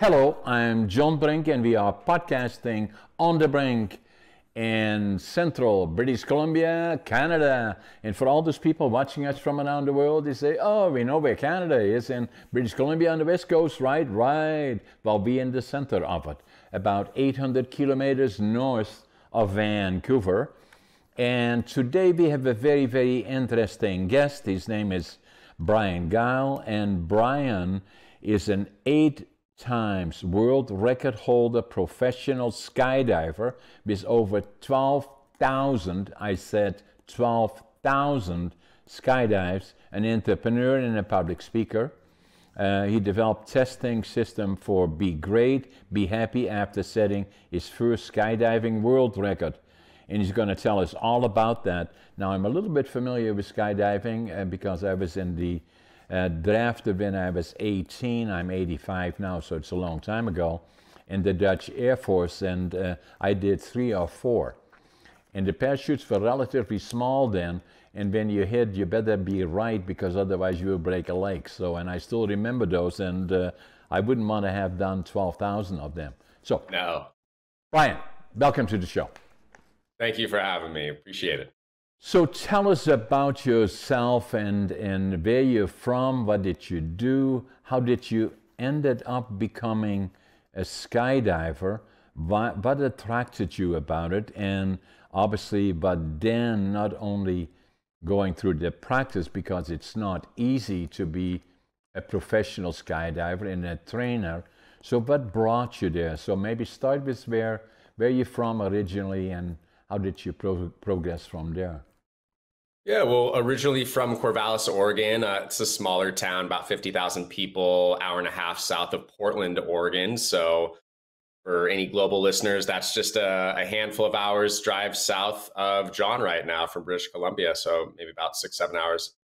Hello, I'm John Brink, and we are podcasting on the Brink in central British Columbia, Canada. And for all those people watching us from around the world, they say, oh, we know where Canada is, in British Columbia on the west coast, right? Right. Well, we're in the center of it, about 800 kilometers north of Vancouver. And today we have a very, very interesting guest. His name is Bryan Gile, and Bryan is an 8-time world record holder, professional skydiver with over 12,000, I said 12,000 skydives, an entrepreneur and a public speaker. He developed testing system for Be Great, Be Happy after setting his first skydiving world record. And he's going to tell us all about that. Now, I'm a little bit familiar with skydiving because I was in the drafted when I was 18. I'm 85 now, so it's a long time ago, in the Dutch Air Force, and I did 3 or 4. And the parachutes were relatively small then, and when you hit, you better be right, because otherwise you will break a leg. So, and I still remember those, and I wouldn't want to have done 12,000 of them. So, no. Bryan, welcome to the show. Thank you for having me. Appreciate it. So tell us about yourself and where you're from. What did you do? How did you ended up becoming a skydiver? What attracted you about it? And obviously, but then not only going through the practice, because it's not easy to be a professional skydiver and a trainer. So what brought you there? So maybe start with where you're from originally, and how did you progress from there? Yeah, well, originally from Corvallis, Oregon. It's a smaller town, about 50,000 people, hour and a half south of Portland, Oregon. So for any global listeners, that's just a handful of hours drive south of John right now from British Columbia. So maybe about 6-7 hours.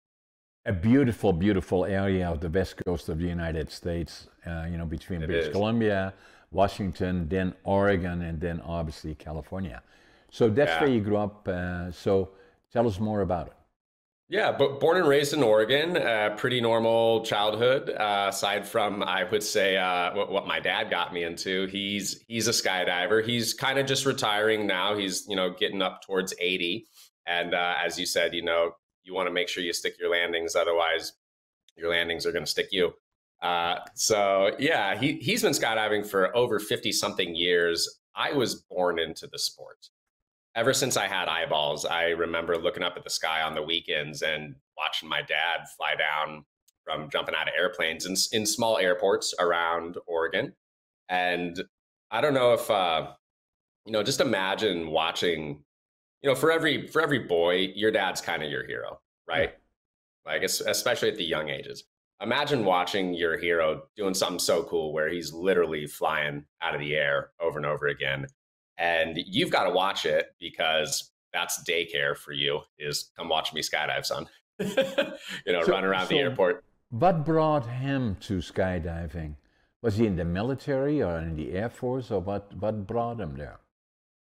A beautiful, beautiful area of the west coast of the United States, between British Columbia, Washington, then Oregon, and then obviously California. So that's where you grew up. So tell us more about it. Yeah, but born and raised in Oregon, pretty normal childhood. Aside from, I would say, what my dad got me into. He's a skydiver. He's kind of just retiring now. He's getting up towards 80, and as you said, you want to make sure you stick your landings, otherwise your landings are going to stick you. So yeah, he's been skydiving for over 50 something years. I was born into the sport. Ever since I had eyeballs, I remember looking up at the sky on the weekends and watching my dad fly down from jumping out of airplanes in small airports around Oregon. And I don't know if, just imagine watching, for every boy, your dad's kind of your hero, right? Like, especially at the young ages. Imagine watching your hero doing something so cool where he's literally flying out of the air over and over again. And you've got to watch it, because that's daycare for you, is come watch me skydive, son. Run around the airport. What brought him to skydiving? Was he in the military or in the Air Force, or what brought him there?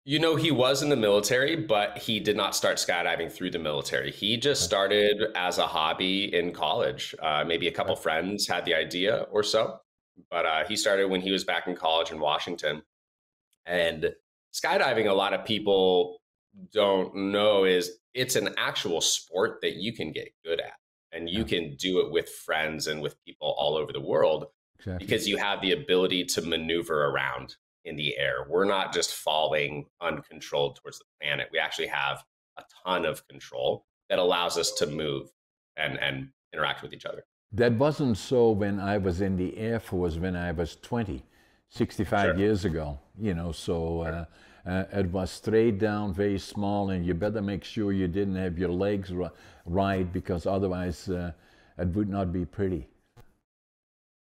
He was in the military, but he did not start skydiving through the military. He just started as a hobby in college. Maybe a couple friends had the idea or so, but he started when he was back in college in Washington. And skydiving, a lot of people don't know, is it's an actual sport that you can get good at, and you can do it with friends and with people all over the world, because you have the ability to maneuver around in the air. We're not just falling uncontrolled towards the planet. We actually have a ton of control that allows us to move and interact with each other. That wasn't so when I was in the Air Force when I was 20. 65 years ago, so it was straight down, very small, and you better make sure you didn't have your legs right, because otherwise it would not be pretty.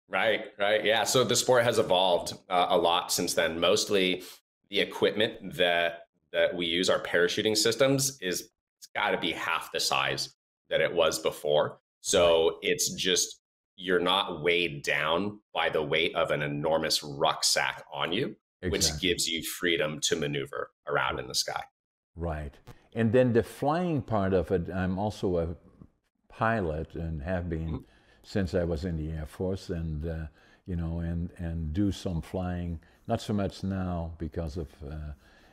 Right. Yeah. So the sport has evolved a lot since then. Mostly the equipment that we use, our parachuting systems, it's got to be half the size that it was before. So it's just, you're not weighed down by the weight of an enormous rucksack on you, which gives you freedom to maneuver around in the sky. Right. And then the flying part of it, I'm also a pilot and have been since I was in the Air Force. And and do some flying. Not so much now because of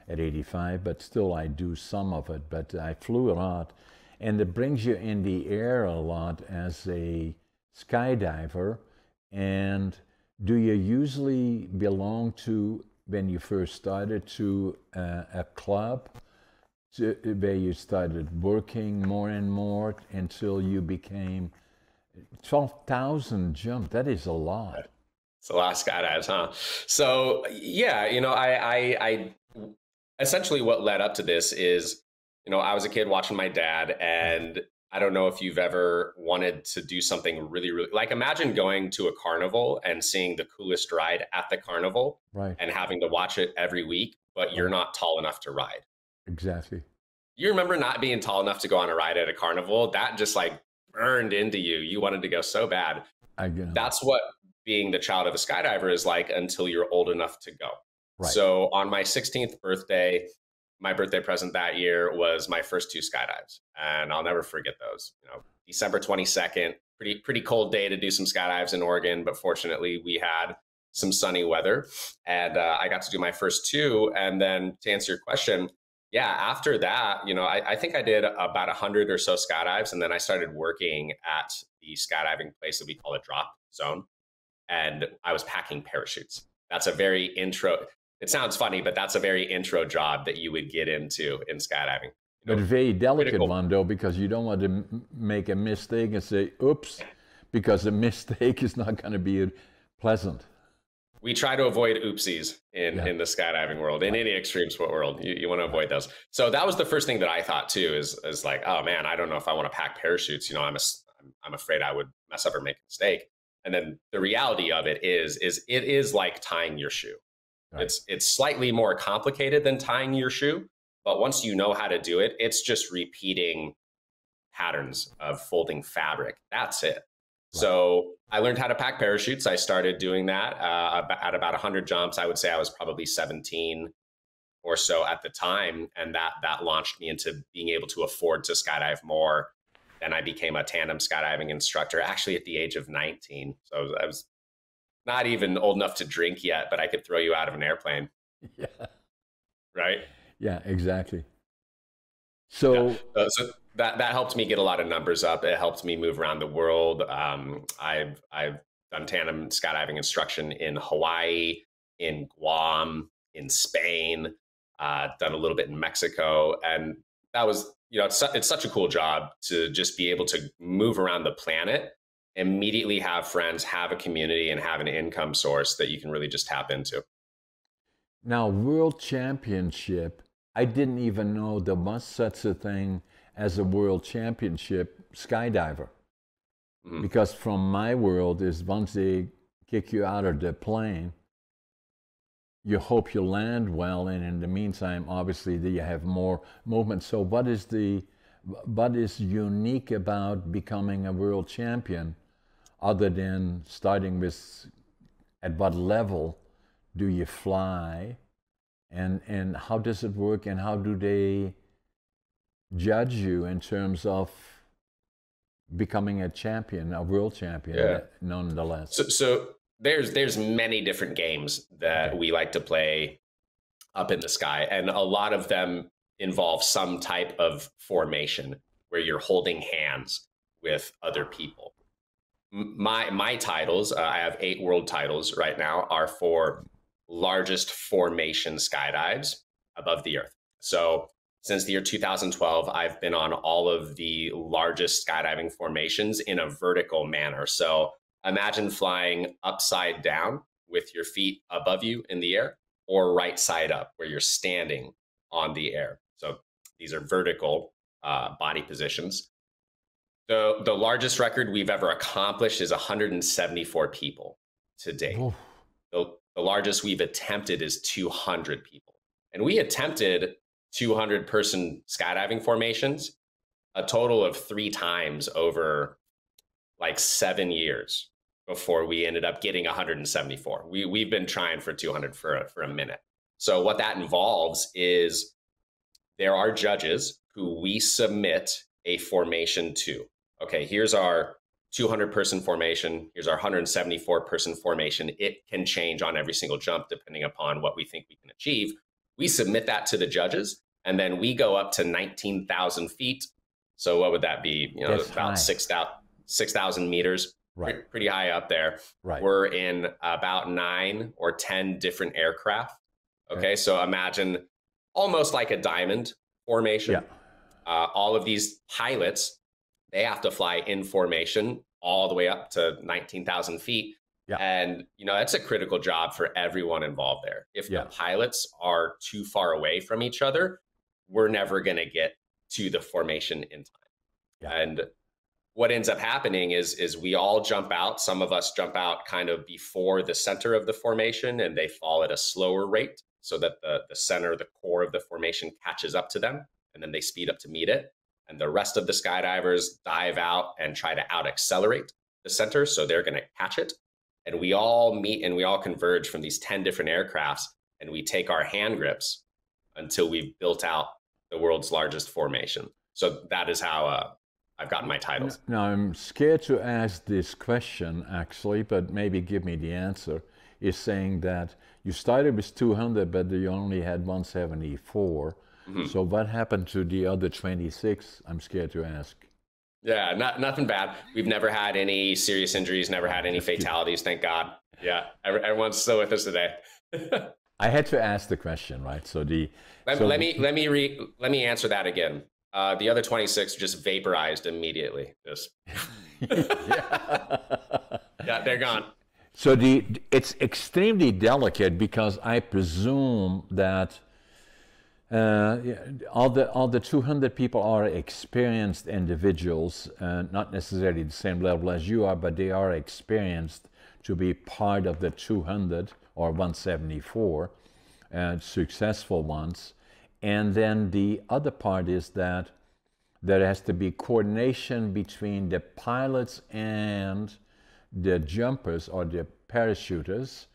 at 85, but still I do some of it. But I flew a lot, and it brings you in the air a lot as a skydiver. And do you usually belong to, when you first started, to a club where you started working more and more until you became 12,000 jump? That is a lot. It's a lot of skydives, huh? So yeah, I essentially what led up to this is, I was a kid watching my dad, and I don't know if you've ever wanted to do something really, really, like, imagine going to a carnival and seeing the coolest ride at the carnival, Right. and having to watch it every week, but you're not tall enough to ride. Exactly. You remember not being tall enough to go on a ride at a carnival? That just like burned into you. You wanted to go so bad. That's what being the child of a skydiver is like until you're old enough to go. Right. So on my 16th birthday, my birthday present that year was my first 2 skydives, and I'll never forget those. December 22nd, pretty cold day to do some skydives in Oregon, but fortunately we had some sunny weather, and I got to do my first 2. And then to answer your question, yeah, after that, I think I did about 100 or so skydives, and then I started working at the skydiving place that we call a drop zone, and I was packing parachutes. That's a very intro. It sounds funny, but that's a very intro job that you would get into in skydiving. But a very delicate one, though, because you don't want to make a mistake and say, oops, because a mistake is not going to be pleasant. We try to avoid oopsies in the skydiving world, in any extreme sport world. You want to avoid those. So that was the first thing that I thought too, is like, oh man, I don't know if I want to pack parachutes. I'm afraid I would mess up or make a mistake. And then the reality of it is it is like tying your shoe. Right. It's slightly more complicated than tying your shoe, but once you know how to do it, it's just repeating patterns of folding fabric. That's it. So I learned how to pack parachutes. I started doing that at about 100 jumps. I would say I was probably 17 or so at the time. And that launched me into being able to afford to skydive more. Then I became a tandem skydiving instructor, actually at the age of 19. So I was not even old enough to drink yet, but I could throw you out of an airplane. Yeah. Right? Yeah, exactly. So that helped me get a lot of numbers up. It helped me move around the world. I've done tandem skydiving instruction in Hawaii, in Guam, in Spain, done a little bit in Mexico. And that was, it's such a cool job to just be able to move around the planet, immediately have friends, have a community, and have an income source that you can really just tap into. Now, World Championship, I didn't even know there was such a thing as a World Championship skydiver. Mm-hmm. Because from my world is once they kick you out of the plane, you hope you land well, and in the meantime, obviously, you have more movement. So what is unique about becoming a world champion, other than starting with at what level do you fly, and how does it work, and how do they judge you in terms of becoming a champion, a world champion, nonetheless? So there's many different games that we like to play up in the sky, and a lot of them involve some type of formation where you're holding hands with other people. My titles, I have 8 world titles right now, are for largest formation skydives above the earth. So since the year 2012, I've been on all of the largest skydiving formations in a vertical manner. So imagine flying upside down with your feet above you in the air, or right side up where you're standing on the air. So these are vertical body positions. The largest record we've ever accomplished is 174 people to date. The largest we've attempted is 200 people. And we attempted 200-person skydiving formations a total of 3 times over like 7 years before we ended up getting 174. We've been trying for 200 for a minute. So what that involves is there are judges who we submit a formation to. Okay, here's our 200-person formation. Here's our 174-person formation. It can change on every single jump depending upon what we think we can achieve. We submit that to the judges, and then we go up to 19,000 feet. So what would that be? You know, That's about 6,000 meters. Right. Pretty high up there. Right. We're in about 9 or 10 different aircraft. Okay, so imagine almost like a diamond formation. Yeah. All of these pilots, they have to fly in formation all the way up to 19,000 feet. Yeah. And, you know, that's a critical job for everyone involved there. If the pilots are too far away from each other, we're never going to get to the formation in time. Yeah. And what ends up happening is we all jump out. Some of us jump out kind of before the center of the formation, and they fall at a slower rate so that the center, the core of the formation catches up to them, and then they speed up to meet it. And the rest of the skydivers dive out and try to out accelerate the center, so they're going to catch it. And we all meet and we all converge from these 10 different aircrafts, and we take our hand grips until we've built out the world's largest formation. So that is how I've gotten my titles. Now, I'm scared to ask this question, actually, but maybe give me the answer. Is saying that you started with 200, but you only had 174. Mm-hmm. So what happened to the other 26? I'm scared to ask. Yeah, nothing bad. We've never had any serious injuries, never had any fatalities, thank God. Yeah, everyone's still with us today. I had to ask the question, right? So let me answer that again. The other 26 just vaporized immediately. Just yeah, they're gone. So it's extremely delicate because I presume that all the 200 people are experienced individuals, not necessarily the same level as you are, but they are experienced to be part of the 200 or 174 successful ones. And then the other part is that there has to be coordination between the pilots and the jumpers or the parachuters,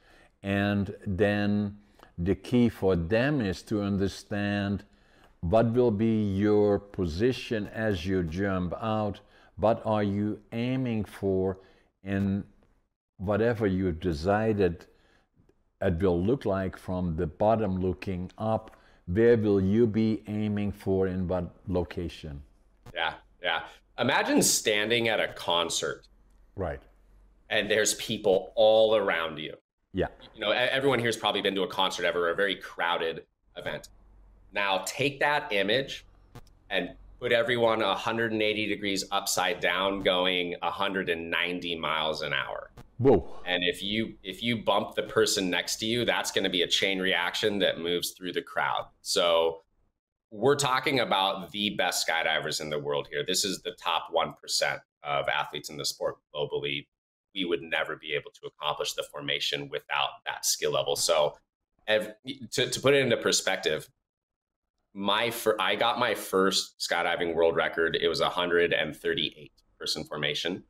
and then the key for them is to understand what will be your position as you jump out, what are you aiming for, and whatever you decided it will look like from the bottom looking up, where will you be aiming for in what location? Yeah. Imagine standing at a concert. Right. And there's people all around you. Yeah. You know, everyone here's probably been to a concert ever, a very crowded event. Now take that image and put everyone 180 degrees upside down going 190 miles an hour. Whoa. And if you bump the person next to you, that's going to be a chain reaction that moves through the crowd. So we're talking about the best skydivers in the world here. This is the top 1% of athletes in the sport globally. We would never be able to accomplish the formation without that skill level. So to put it into perspective, I got my first skydiving world record. It was 138 person formation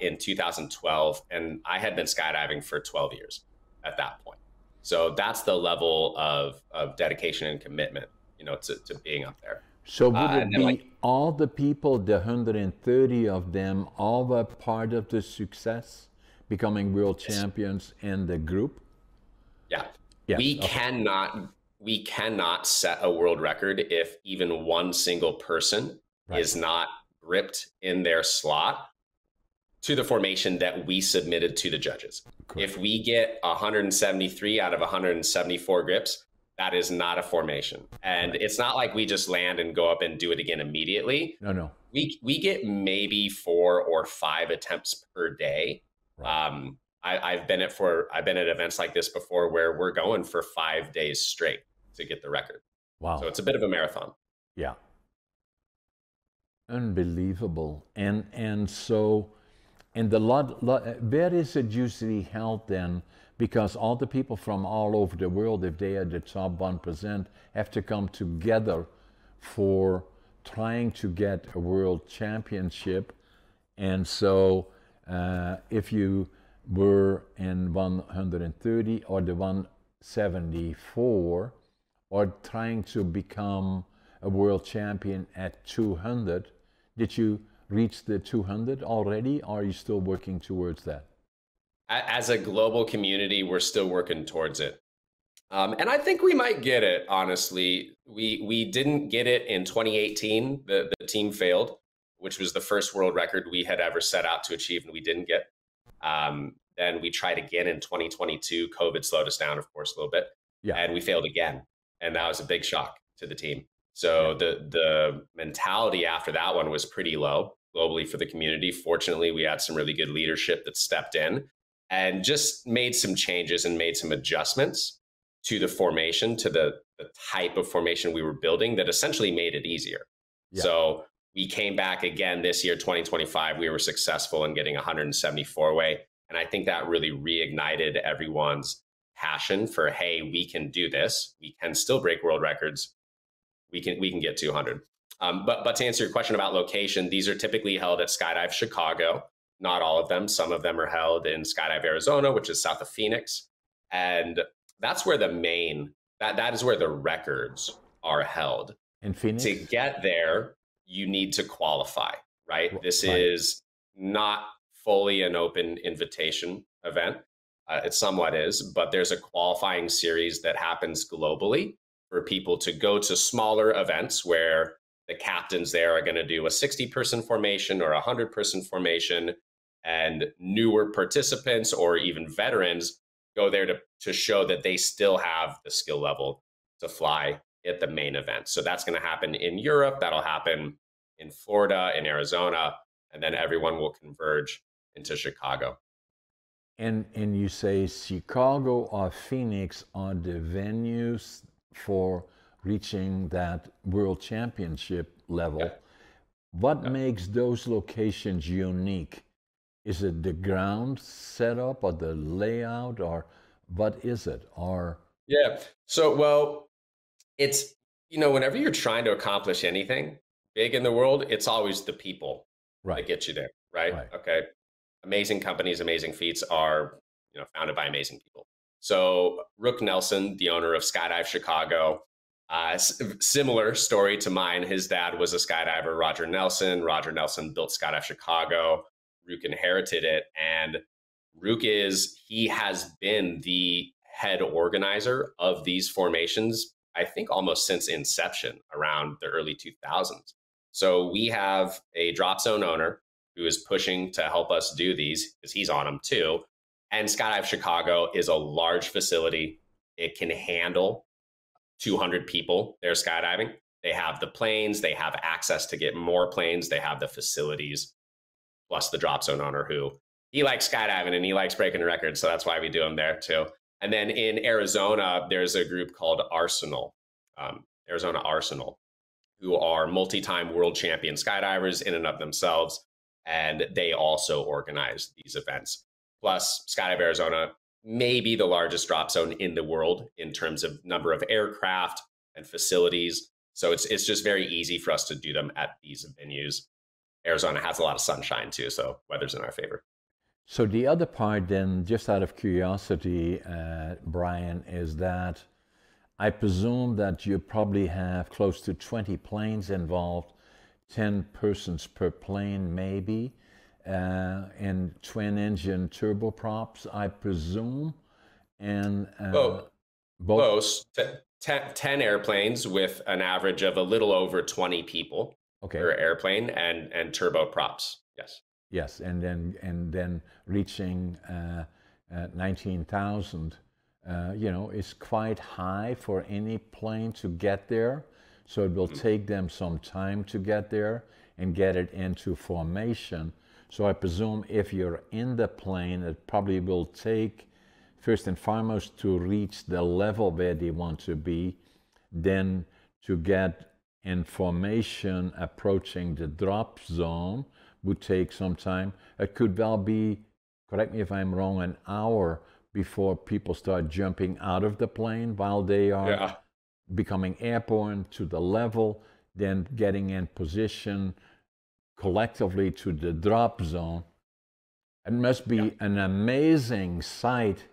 in 2012. And I had been skydiving for 12 years at that point. So that's the level of dedication and commitment, you know, to being up there. So would it be all the people, the 130 of them, all were part of the success, becoming world champions in the group? Yeah. We cannot set a world record if even one single person is not gripped in their slot to the formation that we submitted to the judges. Correct. If we get 173 out of 174 grips, that is not a formation. And it's not like we just land and go up and do it again immediately. No. We get maybe 4 or 5 attempts per day. Right. I've been at events like this before where we're going for 5 days straight to get the record. Wow. So it's a bit of a marathon. Yeah. Unbelievable. And so where is it usually held then? Because all the people from all over the world, if they are the top 1%, have to come together for trying to get a world championship. And so if you were in 130 or the 174, or trying to become a world champion at 200, reached the 200 already, or are you still working towards that? As a global community, we're still working towards it. And I think we might get it, honestly. We didn't get it in 2018. The team failed, which was the first world record we had ever set out to achieve, and we didn't get. Then we tried again in 2022. COVID slowed us down, of course, a little bit. Yeah. And we failed again. And that was a big shock to the team. So the mentality after that one was pretty low globally for the community. Fortunately, we had some really good leadership that stepped in and just made some changes and made some adjustments to the formation, to the type of formation we were building that essentially made it easier. Yeah. So we came back again this year, 2025. We were successful in getting 174 weight. And I think that really reignited everyone's passion for, hey, we can do this. We can still break world records. We can get 200. But to answer your question about location, these are typically held at Skydive Chicago. Not all of them. Some of them are held in Skydive Arizona, which is south of Phoenix. And that's where that is where the records are held. In Phoenix? To get there, you need to qualify, right? This is not fully an open invitation event. It somewhat is, but there's a qualifying series that happens globally for people to go to smaller events where the captains there are going to do a 60-person formation or a 100-person formation, and newer participants or even veterans go there to show that they still have the skill level to fly at the main event. So that's going to happen in Europe. That'll happen in Florida, in Arizona, and then everyone will converge into Chicago. And you say Chicago or Phoenix are the venues for reaching that world championship level. Yeah. What makes those locations unique? Is it the ground setup or the layout, or what is it? Or so well, it's, whenever you're trying to accomplish anything big in the world, it's always the people that get you there, right? Okay. Amazing companies, amazing feats are, founded by amazing people. So Rook Nelson, the owner of Skydive Chicago, similar story to mine. His dad was a skydiver, Roger Nelson. Roger Nelson built Skydive Chicago. Rook inherited it. And Rook he has been the head organizer of these formations, I think almost since inception around the early 2000s. So we have a drop zone owner who is pushing to help us do these because he's on them too. And Skydive Chicago is a large facility. It can handle 200 people. They're skydiving. They have the planes. They have access to get more planes. They have the facilities, plus the drop zone owner who he likes skydiving and he likes breaking records. So that's why we do them there too. And then in Arizona, there's a group called Arsenal, Arizona Arsenal, who are multi-time world champion skydivers in and of themselves. And they also organize these events. Plus, Skydive Arizona may be the largest drop zone in the world in terms of number of aircraft and facilities. So it's just very easy for us to do them at these venues. Arizona has a lot of sunshine too, so weather's in our favor. So the other part then, just out of curiosity, Bryan, is that I presume that you probably have close to 20 planes involved, 10 persons per plane maybe, and twin-engine turboprops, I presume, and both 10 airplanes with an average of a little over 20 people per airplane, and turboprops. Yes, and then reaching 19,000, is quite high for any plane to get there. So it will take them some time to get there and get it into formation. So I presume if you're in the plane, it probably will take, first and foremost, to reach the level where they want to be, then to get in formation approaching the drop zone would take some time. It could well be, correct me if I'm wrong, an hour before people start jumping out of the plane while they are becoming airborne to the level, then getting in position collectively to the drop zone. It must be an amazing sight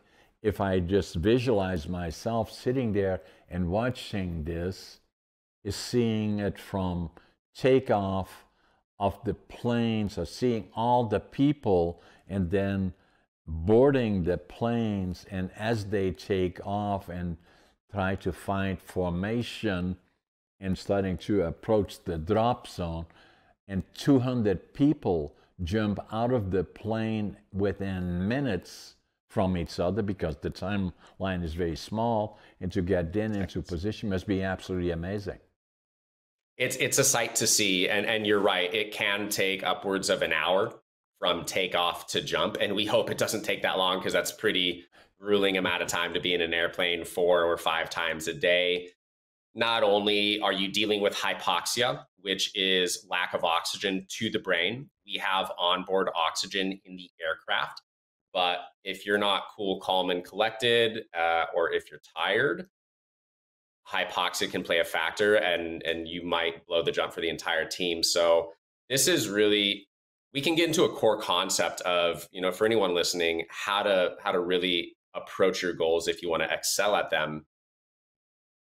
if I just visualize myself sitting there and watching this, is seeing it from takeoff of the planes, of seeing all the people, and then boarding the planes, and as they take off and try to find formation and starting to approach the drop zone, and 200 people jump out of the plane within minutes from each other because the timeline is very small, and to get then into position must be absolutely amazing. It's a sight to see, and you're right. It can take upwards of an hour from takeoff to jump, and we hope it doesn't take that long because that's pretty grueling amount of time to be in an airplane 4 or 5 times a day. Not only are you dealing with hypoxia, which is lack of oxygen to the brain, we have onboard oxygen in the aircraft. But if you're not cool, calm, and collected, or if you're tired, hypoxia can play a factor, and you might blow the jump for the entire team. So this is really, we can get into a core concept of, for anyone listening, how to really approach your goals if you want to excel at them.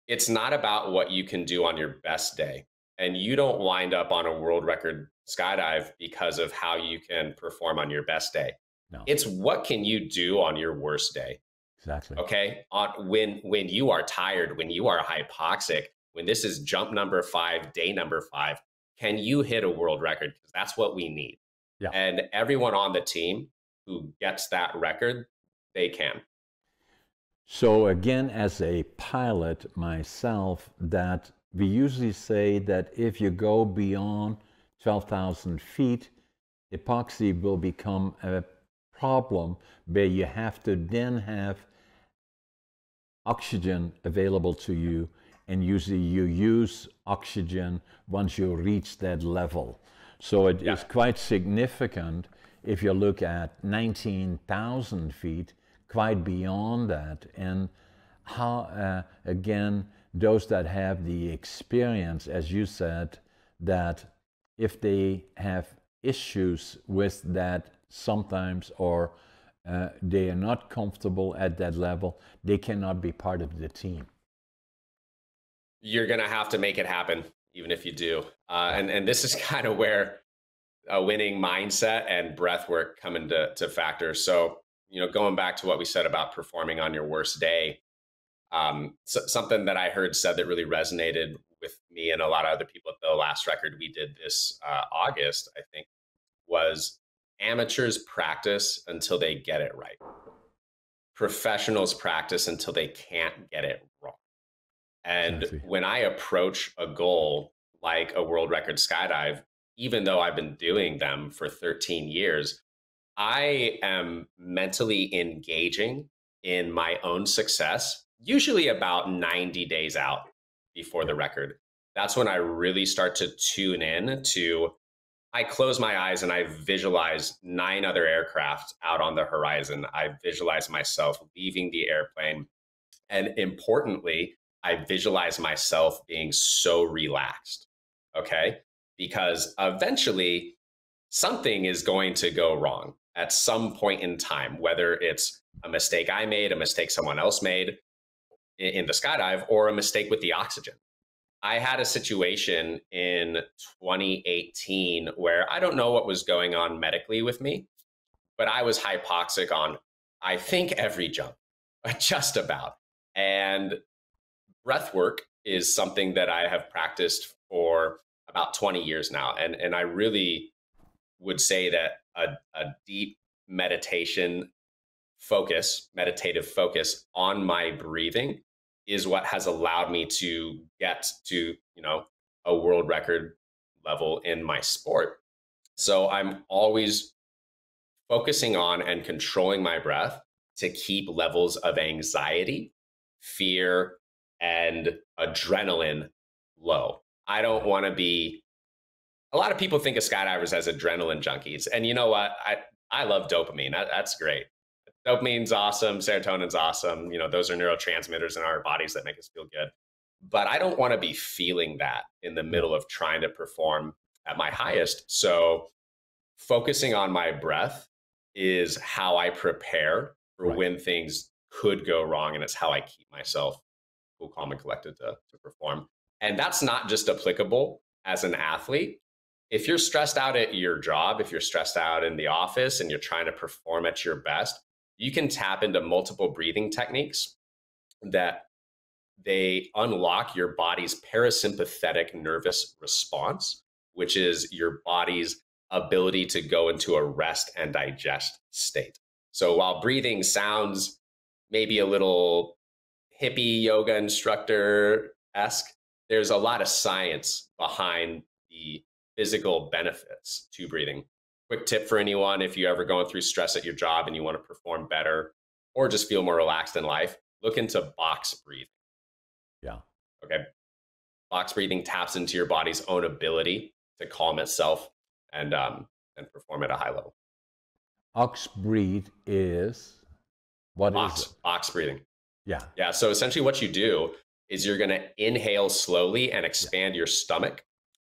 It's not about what you can do on your best day. And you don't wind up on a world record skydive because of how you can perform on your best day. No. It's what can you do on your worst day. Exactly. Okay. When you are tired, when you are hypoxic, when this is jump number 5, day number 5, can you hit a world record? Because that's what we need. Yeah. And everyone on the team who gets that record, they can. So again, as a pilot myself, that we usually say that if you go beyond 12,000 feet, epoxy will become a problem where you have to then have oxygen available to you, and usually you use oxygen once you reach that level. So it is quite significant if you look at 19,000 feet, quite beyond that. And how, again, those that have the experience, as you said, that if they have issues with that sometimes, or they are not comfortable at that level, they cannot be part of the team. You're going to have to make it happen, even if you do. And this is kind of where a winning mindset and breath work come into factor. So, going back to what we said about performing on your worst day, something that I heard said that really resonated with me and a lot of other people at the last record we did this August, I think, was amateurs practice until they get it right. Professionals practice until they can't get it wrong. And when I approach a goal like a world record skydive, even though I've been doing them for 13 years, I am mentally engaging in my own success, usually about 90 days out before the record. That's when I really start to tune in to, I close my eyes and I visualize 9 other aircraft out on the horizon. I visualize myself leaving the airplane. And importantly, I visualize myself being so relaxed, okay? Because eventually something is going to go wrong at some point in time, whether it's a mistake I made, a mistake someone else made in the skydive, or a mistake with the oxygen. I had a situation in 2018 where I don't know what was going on medically with me, but I was hypoxic on, I think, every jump, just about. And breath work is something that I have practiced for about 20 years now. And I really would say that a deep meditative focus on my breathing is what has allowed me to get to, a world record level in my sport. So I'm always focusing on and controlling my breath to keep levels of anxiety, fear, and adrenaline low. I don't want to be, a lot of people think of skydivers as adrenaline junkies. And you know what? I love dopamine. That's great. Dopamine's awesome. Serotonin's awesome. Those are neurotransmitters in our bodies that make us feel good. But I don't want to be feeling that in the middle of trying to perform at my highest. So focusing on my breath is how I prepare for when things could go wrong. And it's how I keep myself cool, calm, and collected to perform. And that's not just applicable as an athlete. if you're stressed out at your job, if you're stressed out in the office and you're trying to perform at your best, you can tap into multiple breathing techniques that they unlock your body's parasympathetic nervous response, which is your body's ability to go into a rest and digest state. So while breathing sounds maybe a little hippie yoga instructor esque, there's a lot of science behind the physical benefits to breathing. Quick tip for anyone: if you're ever going through stress at your job and you want to perform better or just feel more relaxed in life, look into box breathing. Yeah. Okay. Box breathing taps into your body's own ability to calm itself and perform at a high level. Ox breathe is, what is it? Box breathing. Yeah. Yeah. So essentially what you do is you're going to inhale slowly and expand your stomach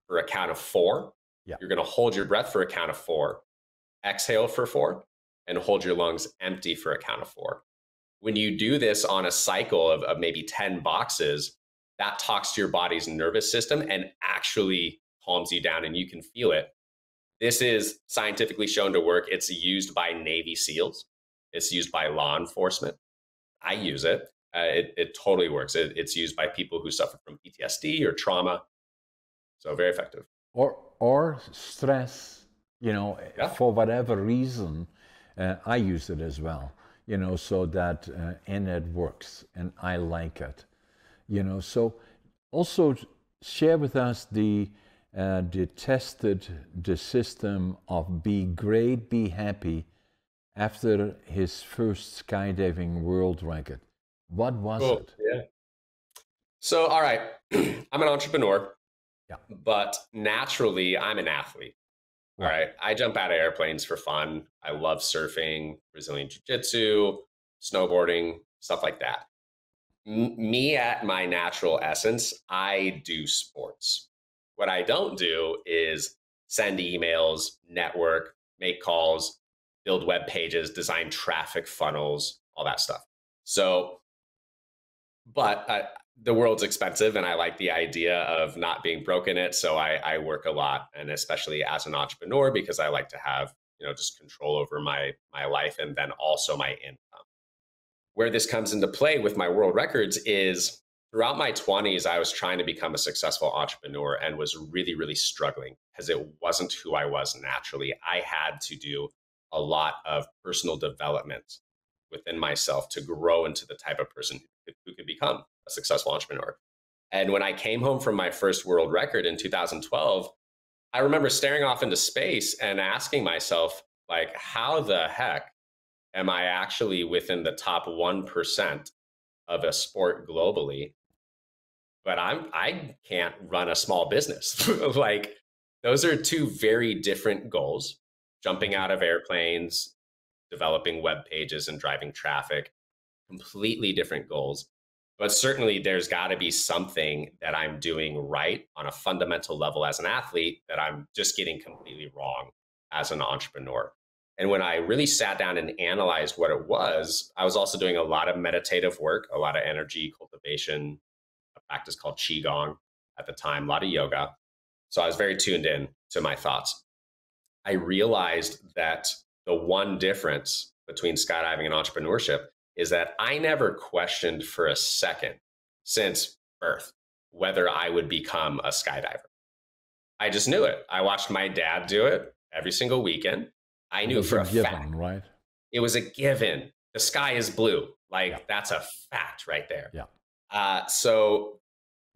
for a count of 4. Yeah. You're going to hold your breath for a count of 4, exhale for 4, and hold your lungs empty for a count of 4. When you do this on a cycle of maybe 10 boxes, that talks to your body's nervous system and actually calms you down, and you can feel it. This is scientifically shown to work. It's used by Navy SEALs. It's used by law enforcement. I use it. It totally works. It's used by people who suffer from PTSD or trauma. So very effective. Or stress, Yeah. for whatever reason, I use it as well, so that, and it works, and I like it, so also share with us the system of be great, be happy after his first skydiving world record. What was it? Yeah. So, all right, I'm an entrepreneur, Yeah. but naturally I'm an athlete. All right. I jump out of airplanes for fun. I love surfing, Brazilian Jiu Jitsu, snowboarding, stuff like that. Me at my natural essence, I do sports. What I don't do is send emails, network, make calls, build web pages, design traffic funnels, all that stuff. So, but the world's expensive and I like the idea of not being broke in it. So I work a lot, and especially as an entrepreneur, because I like to have, just control over my life and then also my income. Where this comes into play with my world records is throughout my 20s, I was trying to become a successful entrepreneur and was really, really struggling because it wasn't who I was naturally. I had to do a lot of personal development within myself to grow into the type of person who could become a successful entrepreneur. And when I came home from my first world record in 2012, I remember staring off into space and asking myself, like, how the heck am I actually within the top 1% of a sport globally? But I can't run a small business. Like, those are two very different goals. Jumping out of airplanes, developing web pages, and driving traffic, completely different goals. But certainly there's got to be something that I'm doing right on a fundamental level as an athlete that I'm just getting completely wrong as an entrepreneur. And when I really sat down and analyzed what it was, I was also doing a lot of meditative work, a lot of energy cultivation, a practice called Qigong at the time, a lot of yoga. So I was very tuned in to my thoughts. I realized that the one difference between skydiving and entrepreneurship is that I never questioned for a second since birth whether I would become a skydiver. I just knew it. I watched my dad do it every single weekend. I knew for a fact. Right? It was a given. The sky is blue. That's a fact right there. Yeah. So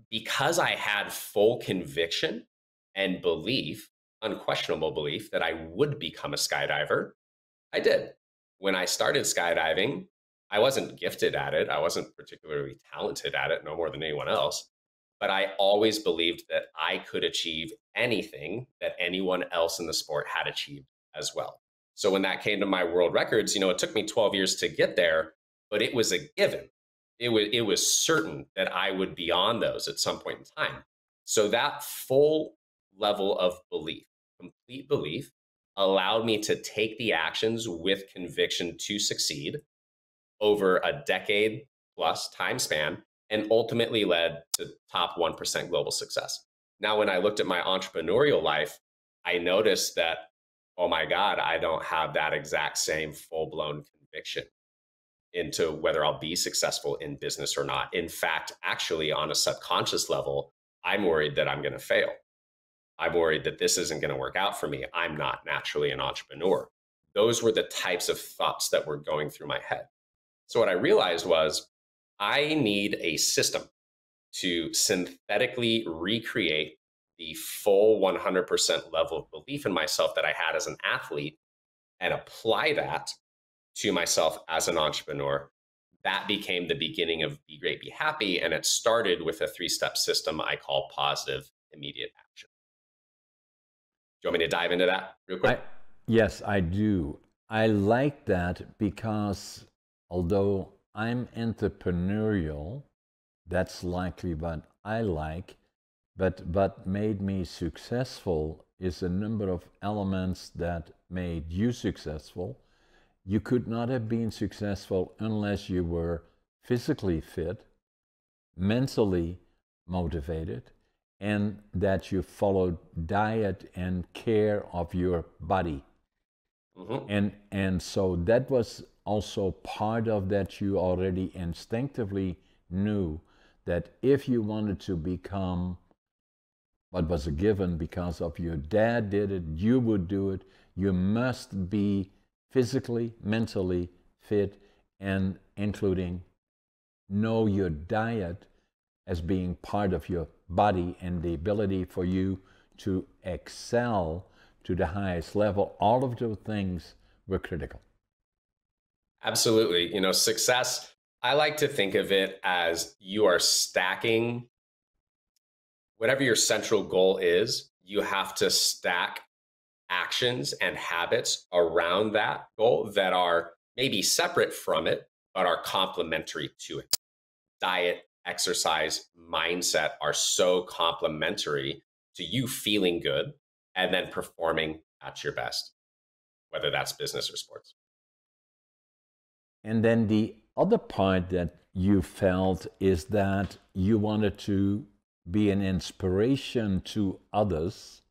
because I had full conviction and belief, unquestionable belief that I would become a skydiver, I did. When I started skydiving, I wasn't gifted at it. I wasn't particularly talented at it, no more than anyone else. But I always believed that I could achieve anything that anyone else in the sport had achieved as well. So when that came to my world records, it took me 12 years to get there, but it was a given. It was certain that I would be on those at some point in time. So that full level of belief, complete belief, allowed me to take the actions with conviction to succeed over a decade plus time span, and ultimately led to top 1% global success. Now, when I looked at my entrepreneurial life, I noticed that, oh my God, I don't have that exact same full blown conviction into whether I'll be successful in business or not. In fact, actually, on a subconscious level, I'm worried that I'm going to fail. I'm worried that this isn't going to work out for me. I'm not naturally an entrepreneur. Those were the types of thoughts that were going through my head. So what I realized was I need a system to synthetically recreate the full 100% level of belief in myself that I had as an athlete and apply that to myself as an entrepreneur. That became the beginning of Be Great, Be Happy. And it started with a 3-step system I call positive immediate action. Do you want me to dive into that real quick? Yes, I do. I like that because although I'm entrepreneurial, that's likely what I like, but what made me successful is a number of elements that made you successful. You could not have been successful unless you were physically fit, mentally motivated, and that you followed diet and care of your body. And so that was also part of that. You already instinctively knew that if you wanted to become what was a given because of your dad did it, you would do it. You must be physically, mentally fit, and including know your diet as being part of your body and the ability for you to excel to the highest level. All of those things were critical. Absolutely. Success, I like to think of it as you are stacking whatever your central goal is, you have to stack actions and habits around that goal that are maybe separate from it, but are complementary to it. Diet, exercise, mindset are so complementary to you feeling good and then performing at your best, whether that's business or sports. And then the other part that you felt is that you wanted to be an inspiration to others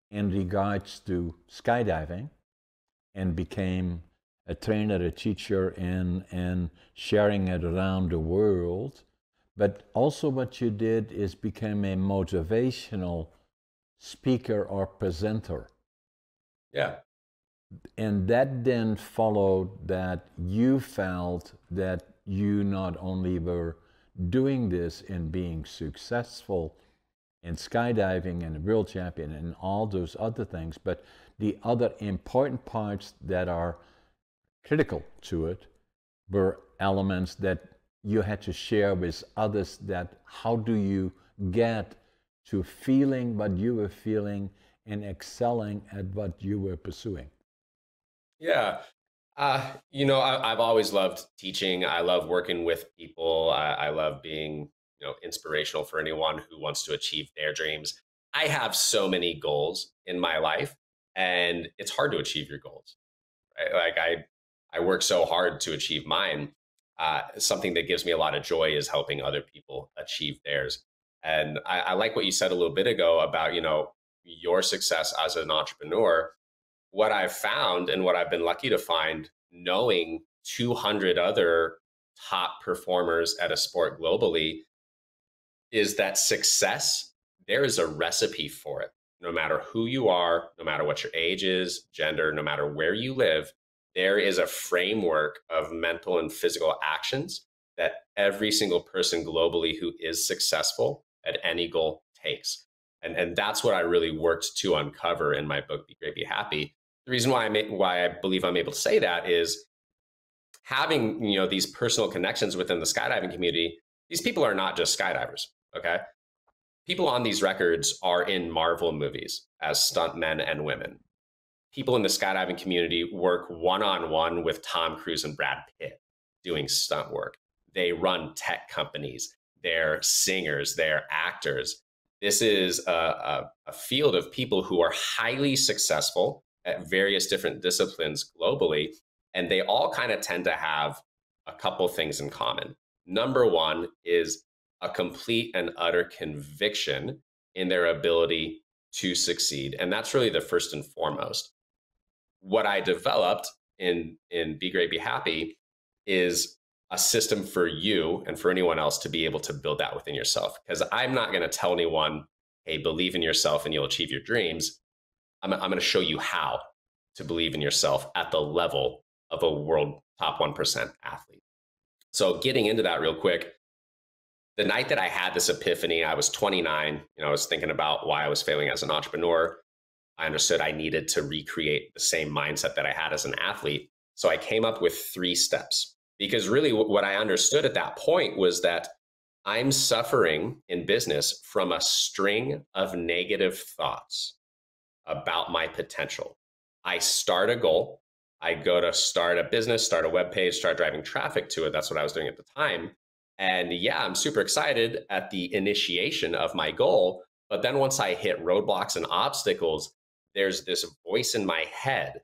in regards to skydiving and became a trainer, a teacher, and sharing it around the world. But also what you did is become a motivational speaker or presenter. Yeah. And that then followed that you felt that you not only were doing this and being successful in skydiving and a world champion and all those other things, but the other important parts that are critical to it were elements that you had to share with others. That how do you get to feeling what you were feeling and excelling at what you were pursuing? Yeah. I've always loved teaching. I love working with people. I love being, inspirational for anyone who wants to achieve their dreams. I have so many goals in my life, and it's hard to achieve your goals. Right? Like I work so hard to achieve mine. Something that gives me a lot of joy is helping other people achieve theirs. And I like what you said a little bit ago about, your success as an entrepreneur. What I've found and what I've been lucky to find, knowing 200 other top performers at a sport globally, is that success, there is a recipe for it. No matter who you are, no matter what your age is, gender, no matter where you live, there is a framework of mental and physical actions that every single person globally who is successful at any goal takes. And that's what I really worked to uncover in my book, Be Great, Be Happy. The reason why I believe I'm able to say that is having, these personal connections within the skydiving community. These people are not just skydivers. Okay. People on these records are in Marvel movies as stuntmen and women. People in the skydiving community work one-on-one with Tom Cruise and Brad Pitt doing stunt work. They run tech companies. They're singers. They're actors. This is a field of people who are highly successful at various different disciplines globally. And they all kind of tend to have a couple things in common. Number one is a complete and utter conviction in their ability to succeed. And that's really the first and foremost. What I developed in Be Great, Be Happy is a system for you and for anyone else to be able to build that within yourself. Because I'm not going to tell anyone, hey, believe in yourself and you'll achieve your dreams. I'm going to show you how to believe in yourself at the level of a world top 1% athlete. So getting into that real quick, the night that I had this epiphany, I was 29. I was thinking about why I was failing as an entrepreneur. I understood I needed to recreate the same mindset that I had as an athlete. So I came up with 3 steps, because really what I understood at that point was that I'm suffering in business from a string of negative thoughts about my potential. I start a goal. I go to start a business, start a web page, start driving traffic to it. That's what I was doing at the time. And yeah, I'm super excited at the initiation of my goal. But then once I hit roadblocks and obstacles, there's this voice in my head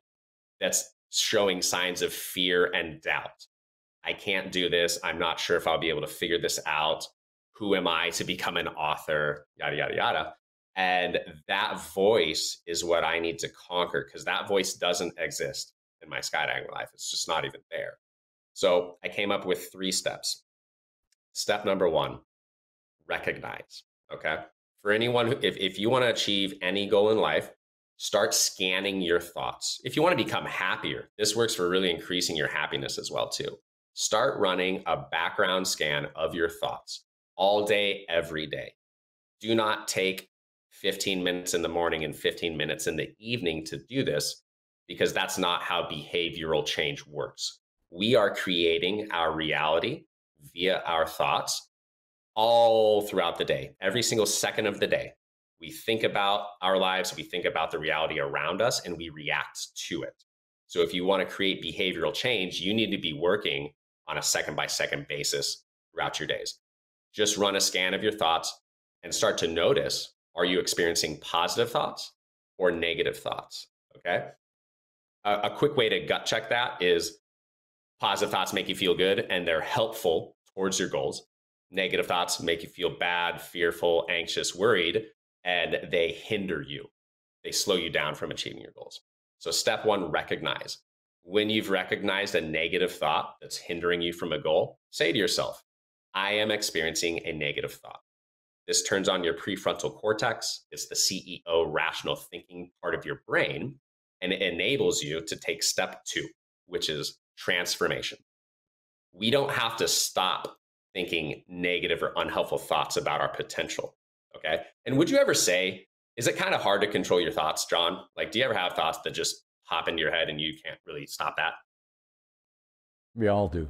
that's showing signs of fear and doubt. I can't do this. I'm not sure if I'll be able to figure this out. Who am I to become an author? Yada, yada, yada. And that voice is what I need to conquer, because that voice doesn't exist in my skydiving life. It's just not even there. So I came up with 3 steps. Step number 1, recognize. Okay. For anyone who, if you want to achieve any goal in life, start scanning your thoughts. If you want to become happier, this works for really increasing your happiness as well too. Start running a background scan of your thoughts all day, every day. Do not take 15 minutes in the morning and 15 minutes in the evening to do this, because that's not how behavioral change works. We are creating our reality via our thoughts all throughout the day, every single second of the day. We think about our lives, we think about the reality around us, and we react to it. So if you want to create behavioral change, you need to be working on a second-by-second basis throughout your days. Just run a scan of your thoughts and start to notice, are you experiencing positive thoughts or negative thoughts? Okay. A quick way to gut check that is positive thoughts make you feel good and they're helpful towards your goals. Negative thoughts make you feel bad, fearful, anxious, worried, and they hinder you. They slow you down from achieving your goals. So step 1, recognize. When you've recognized a negative thought that's hindering you from a goal, say to yourself, I am experiencing a negative thought. This turns on your prefrontal cortex. It's the CEO, rational thinking part of your brain, and it enables you to take step 2, which is transformation. We don't have to stop thinking negative or unhelpful thoughts about our potential. Okay. And would you ever say, is it kind of hard to control your thoughts, John? Like, do you ever have thoughts that just pop into your head and you can't really stop that? We all do.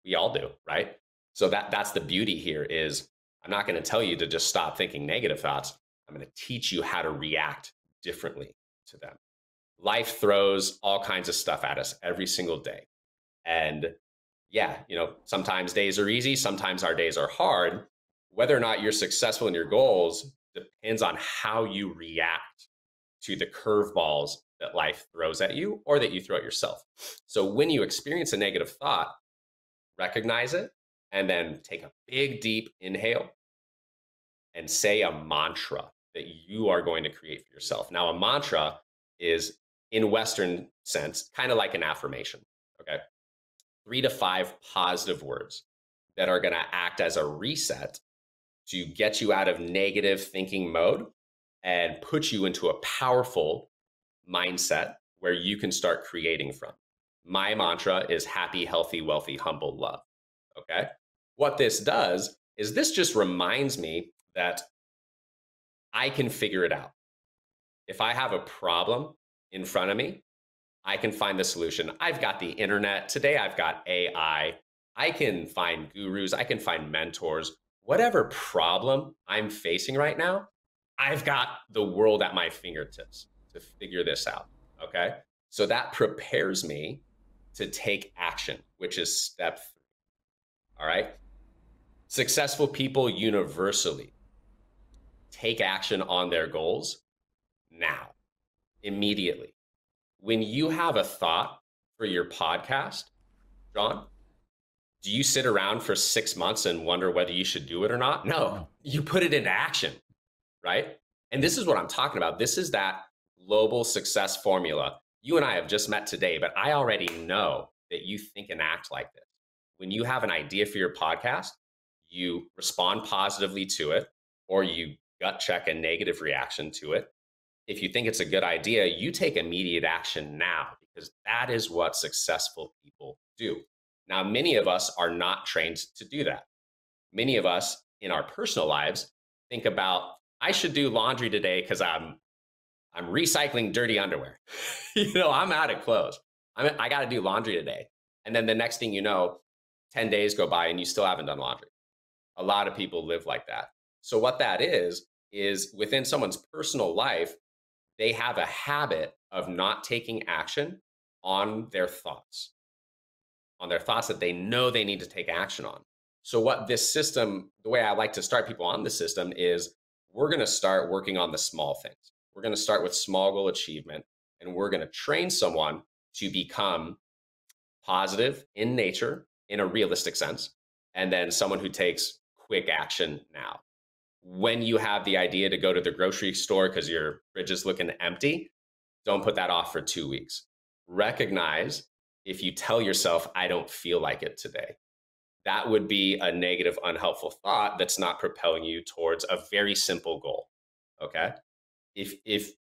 We all do, right? So that's the beauty here is I'm not going to tell you to just stop thinking negative thoughts. I'm going to teach you how to react differently to them. Life throws all kinds of stuff at us every single day. And yeah, sometimes days are easy. Sometimes our days are hard. Whether or not you're successful in your goals depends on how you react to the curveballs that life throws at you or that you throw at yourself. So when you experience a negative thought, recognize it and then take a big, deep inhale and say a mantra that you are going to create for yourself. Now, a mantra is, in Western sense, kind of like an affirmation, okay? 3 to 5 positive words that are going to act as a reset to get you out of negative thinking mode and put you into a powerful mindset where you can start creating from. My mantra is happy, healthy, wealthy, humble, love. Okay. What this does is this just reminds me that I can figure it out. If I have a problem in front of me, I can find the solution. I've got the internet. Today I've got AI. I can find gurus. I can find mentors. Whatever problem I'm facing right now, I've got the world at my fingertips to figure this out. Okay. So that prepares me to take action, which is step 3. All right. Successful people universally take action on their goals now, immediately. When you have a thought for your podcast, John, do you sit around for 6 months and wonder whether you should do it or not? No, you put it into action, right? And this is what I'm talking about. This is that global success formula. You and I have just met today, but I already know that you think and act like this. When you have an idea for your podcast, you respond positively to it, or you gut check a negative reaction to it. If you think it's a good idea, you take immediate action now, because that is what successful people do. Now, many of us are not trained to do that. Many of us in our personal lives think about, I should do laundry today because I'm recycling dirty underwear. I'm out of clothes. I got to do laundry today. And then the next thing you know, 10 days go by and you still haven't done laundry. A lot of people live like that. So what that is within someone's personal life, they have a habit of not taking action on their thoughts that they know they need to take action on. So what this system, the way I like to start people on the system is, we're going to start working on the small things. We're going to start with small goal achievement, and we're going to train someone to become positive in nature in a realistic sense, and then someone who takes quick action now. When you have the idea to go to the grocery store because your fridge is looking empty, don't put that off for 2 weeks. Recognize if you tell yourself, I don't feel like it today. That would be a negative, unhelpful thought that's not propelling you towards a very simple goal. Okay? If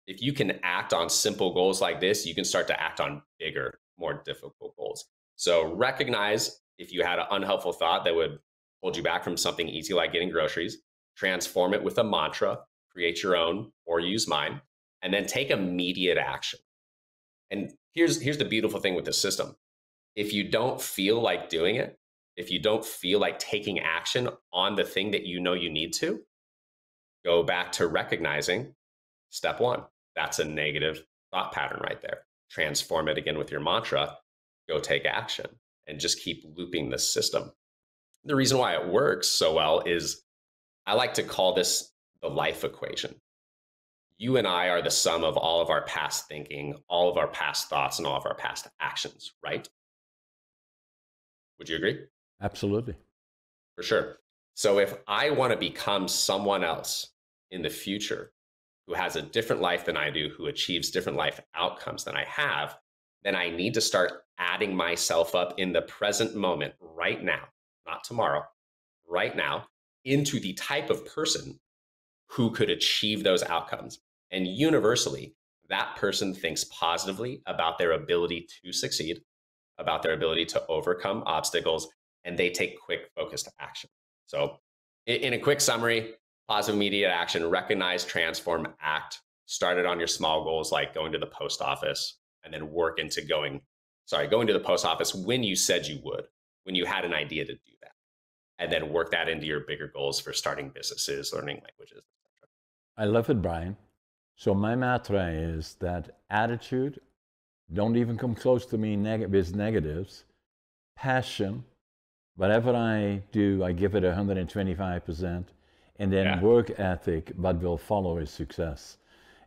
you can act on simple goals like this, you can start to act on bigger, more difficult goals. So recognize if you had an unhelpful thought that would hold you back from something easy like getting groceries, transform it with a mantra, create your own or use mine, and then take immediate action. And here's the beautiful thing with this system. If you don't feel like doing it, if you don't feel like taking action on the thing that you know you need to, go back to recognizing step one. That's a negative thought pattern right there. Transform it again with your mantra, go take action, and just keep looping this system. The reason why it works so well is, I like to call this the life equation. You and I are the sum of all of our past thinking, all of our past thoughts, and all of our past actions, right? Would you agree? Absolutely. For sure. So if I want to become someone else in the future who has a different life than I do, who achieves different life outcomes than I have, then I need to start adding myself up in the present moment right now, not tomorrow, right now, into the type of person who could achieve those outcomes. And universally, that person thinks positively about their ability to succeed, about their ability to overcome obstacles, and they take quick, focused action. So in a quick summary, positive immediate action: recognize, transform, act. Start it on your small goals, like going to the post office, and then work into going to the post office when you said you would, when you had an idea to do that. And then work that into your bigger goals for starting businesses, learning languages, etc. I love it, Bryan. So my mantra is that attitude, don't even come close to me with negatives. Passion, whatever I do, I give it 125%. And then work ethic, but will follow is success.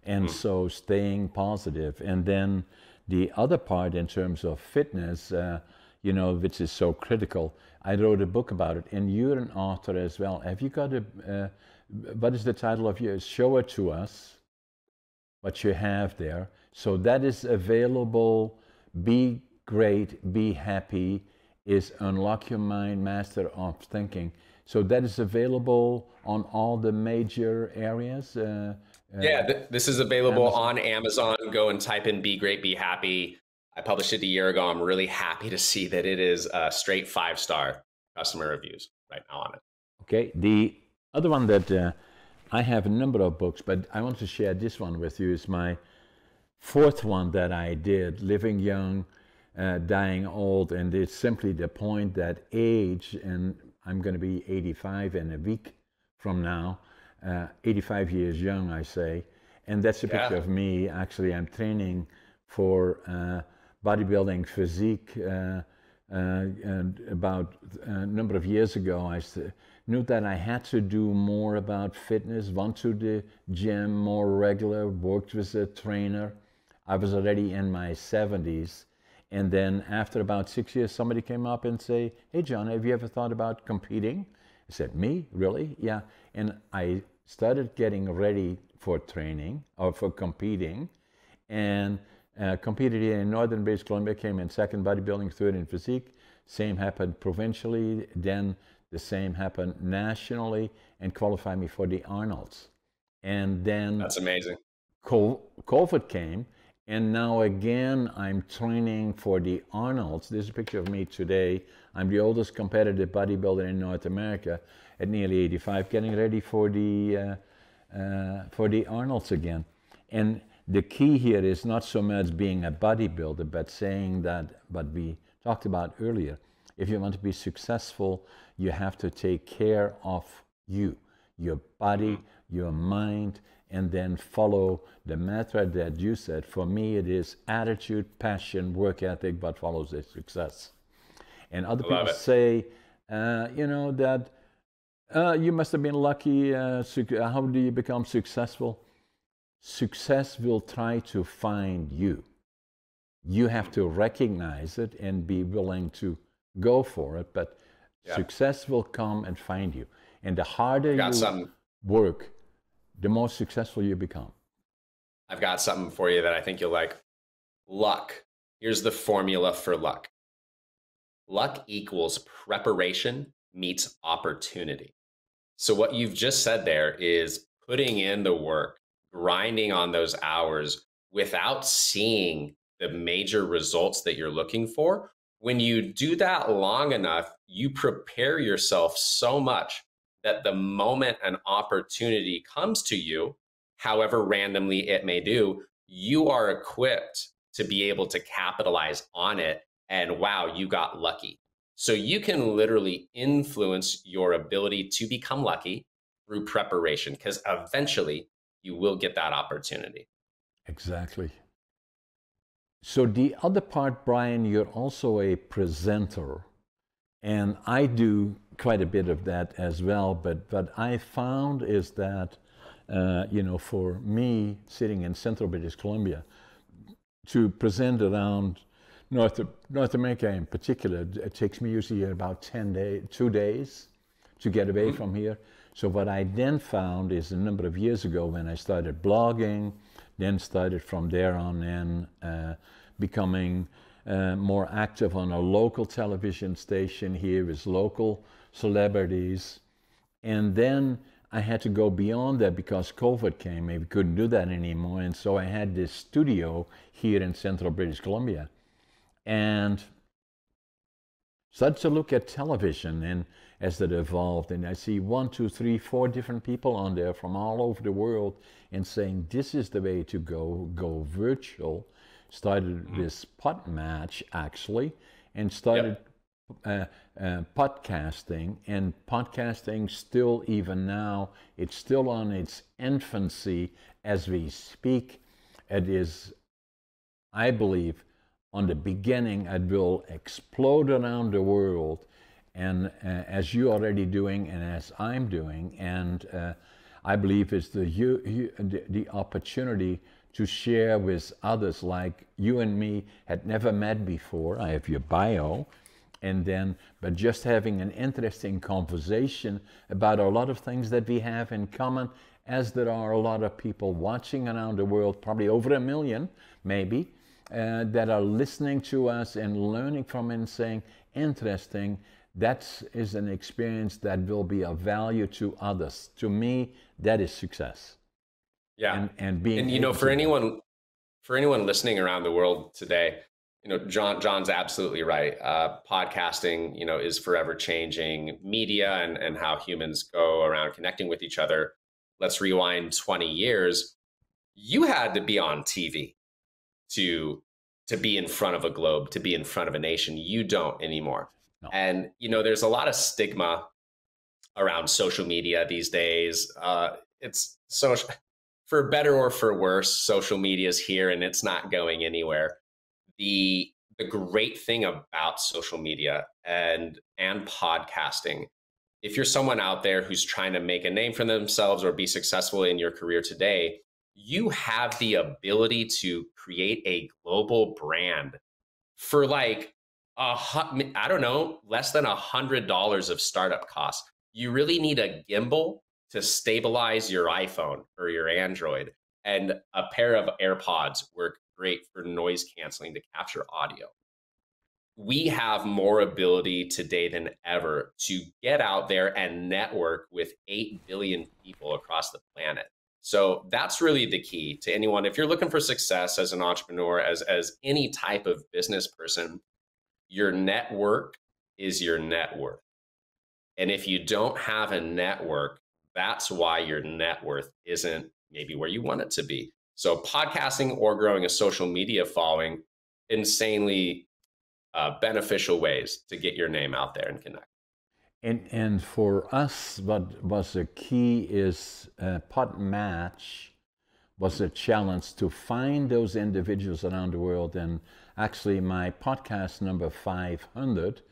And so staying positive. And then the other part in terms of fitness, which is so critical. I wrote a book about it, and you're an author as well. Have you got what is the title of yours? Show it to us, what you have there. So that is available. Be great, be happy, is Unlock Your Mind, Master of Thinking. So that is available on all the major areas. This is available on Amazon. Go and type in "Be Great, Be Happy." I published it a year ago. I'm really happy to see that it is straight 5-star customer reviews right now on it. Okay. The other one that I have a number of books, but I want to share this one with you. Is my fourth one that I did, Living Young, Dying Old. And it's simply the point that age, and I'm going to be 85 in a week from now, 85 years young, I say. And that's a picture of me. Actually, I'm training for bodybuilding physique. And about a number of years ago, I knew that I had to do more about fitness, went to the gym more regular, worked with a trainer. I was already in my 70s. And then after about 6 years, somebody came up and say, "Hey, John, have you ever thought about competing?" I said, "Me? Really?" "Yeah." And I started getting ready for training or for competing, and competed here in northern British Columbia, came in second bodybuilding, third in physique. Same happened provincially, then the same happened nationally, and qualified me for the Arnolds. And then That's amazing. COVID came, and now again I'm training for the Arnolds. This is a picture of me today. I'm the oldest competitive bodybuilder in North America at nearly 85, getting ready for the Arnolds again. And the key here is not so much being a bodybuilder, but saying that what we talked about earlier. If you want to be successful, you have to take care of you, your body, your mind, and then follow the mantra that you said. For me, it is attitude, passion, work ethic, what follows is success. And other people say, that you must have been lucky. How do you become successful? Success will try to find you. You have to recognize it and be willing to go for it, but success will come and find you. And the harder you work, the more successful you become. I've got something for you that I think you'll like. Luck. Here's the formula for luck. Luck equals preparation meets opportunity. So what you've just said there is putting in the work, grinding on those hours without seeing the major results that you're looking for. When you do that long enough, you prepare yourself so much that the moment an opportunity comes to you, however randomly it may do, you are equipped to be able to capitalize on it. And wow, you got lucky. So you can literally influence your ability to become lucky through preparation, because eventually you will get that opportunity. Exactly. So the other part, Bryan, you're also a presenter. And I do quite a bit of that as well. But what I found is that, for me, sitting in central British Columbia, to present around North America in particular, it takes me usually about 2 days to get away from here. So what I then found is a number of years ago when I started blogging, then started from there on in becoming more active on a local television station here with local celebrities. And then I had to go beyond that because COVID came and we couldn't do that anymore. And so I had this studio here in central British Columbia and started to look at television, and as it evolved, and I see 1, 2, 3, 4 different people on there from all over the world and saying, this is the way to go virtual. Started this pot match actually, and started podcasting, and podcasting still, even now, it's still on its infancy as we speak. It is, I believe, on the beginning. It will explode around the world, and as you're already doing and as I'm doing, and I believe it's the opportunity to share with others, like you and me had never met before. I have your bio, but just having an interesting conversation about a lot of things that we have in common, as there are a lot of people watching around the world, probably over 1 million, maybe, that are listening to us and learning from it and saying, interesting, that is an experience that will be of value to others. To me, that is success. Yeah. And for anyone listening around the world today, John's absolutely right. Podcasting, is forever changing media and how humans go around connecting with each other. Let's rewind 20 years. You had to be on TV to be in front of a globe, to be in front of a nation. You don't anymore. No. And, there's a lot of stigma around social media these days. It's social, for better or for worse, social media is here and it's not going anywhere. The great thing about social media and podcasting, if you're someone out there who's trying to make a name for themselves or be successful in your career today, you have the ability to create a global brand for like less than $100 of startup costs. You really need a gimbal to stabilize your iPhone or your Android. And a pair of AirPods work great for noise canceling to capture audio. We have more ability today than ever to get out there and network with 8 billion people across the planet. So that's really the key to anyone. If you're looking for success as an entrepreneur, as any type of business person, your network is your net worth. And if you don't have a network, that's why your net worth isn't maybe where you want it to be. So podcasting or growing a social media following, insanely beneficial ways to get your name out there and connect. And for us, what was the key is Pod Match was a challenge to find those individuals around the world. And actually, my podcast number 500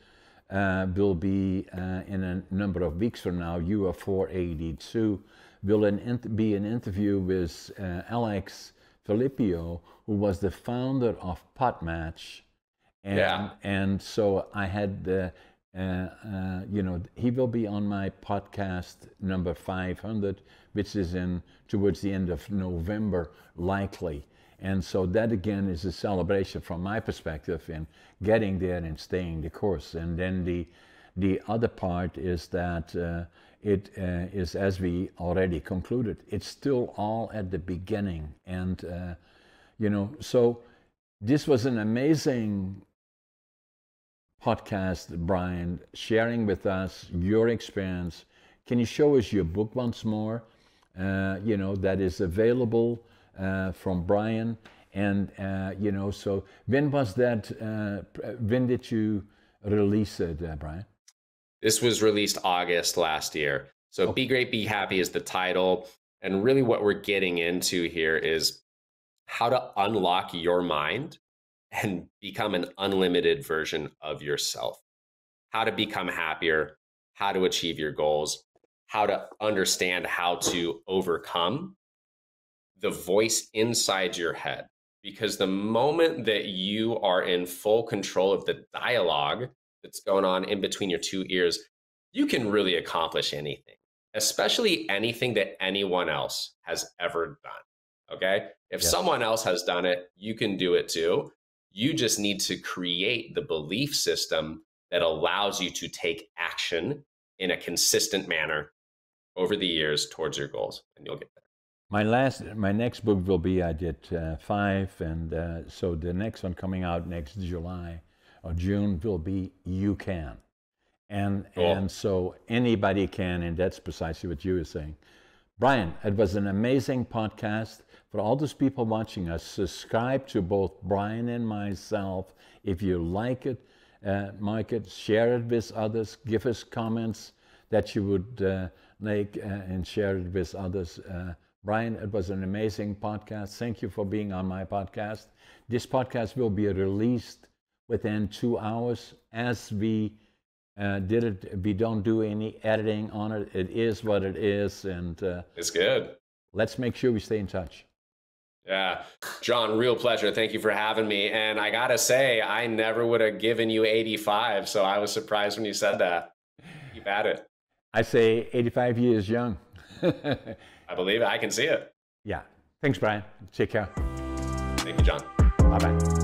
will be in a number of weeks from now. You are 482. Will be an interview with Alex Filippio, who was the founder of Pod Match. And so I had, he will be on my podcast number 500, which is towards the end of November, likely. And so that again is a celebration from my perspective in getting there and staying the course. And then the other part is that it is, as we already concluded, it's still all at the beginning. And, so this was an amazing podcast, Bryan, sharing with us your experience. Can you show us your book once more? That is available from Bryan. And, so when was that, when did you release it, Bryan? This was released August last year. So okay. Be Great, Be Happy is the title. And really what we're getting into here is how to unlock your mind and become an unlimited version of yourself. How to become happier, how to achieve your goals, how to understand how to overcome the voice inside your head. Because the moment that you are in full control of the dialogue that's going on in between your two ears, you can really accomplish anything, especially anything that anyone else has ever done. Okay? If someone else has done it, you can do it too. You just need to create the belief system that allows you to take action in a consistent manner over the years towards your goals, and you'll get there. My next book will be, I did 5, and so the next one coming out next July or June will be You Can. And so anybody can, and that's precisely what you were saying. Bryan, it was an amazing podcast. For all those people watching us, subscribe to both Bryan and myself. If you like it, mark it, share it with others, give us comments that you would like and share it with others. Bryan, it was an amazing podcast. Thank you for being on my podcast. This podcast will be released within 2 hours. As we did it, we don't do any editing on it. It is what it is. And it's good. Let's make sure we stay in touch. Yeah, John, real pleasure. Thank you for having me. And I got to say, I never would have given you 85. So I was surprised when you said that. Keep at it. I say 85 years young. I believe it. I can see it. Yeah. Thanks, Bryan. Take care. Thank you, John. Bye-bye.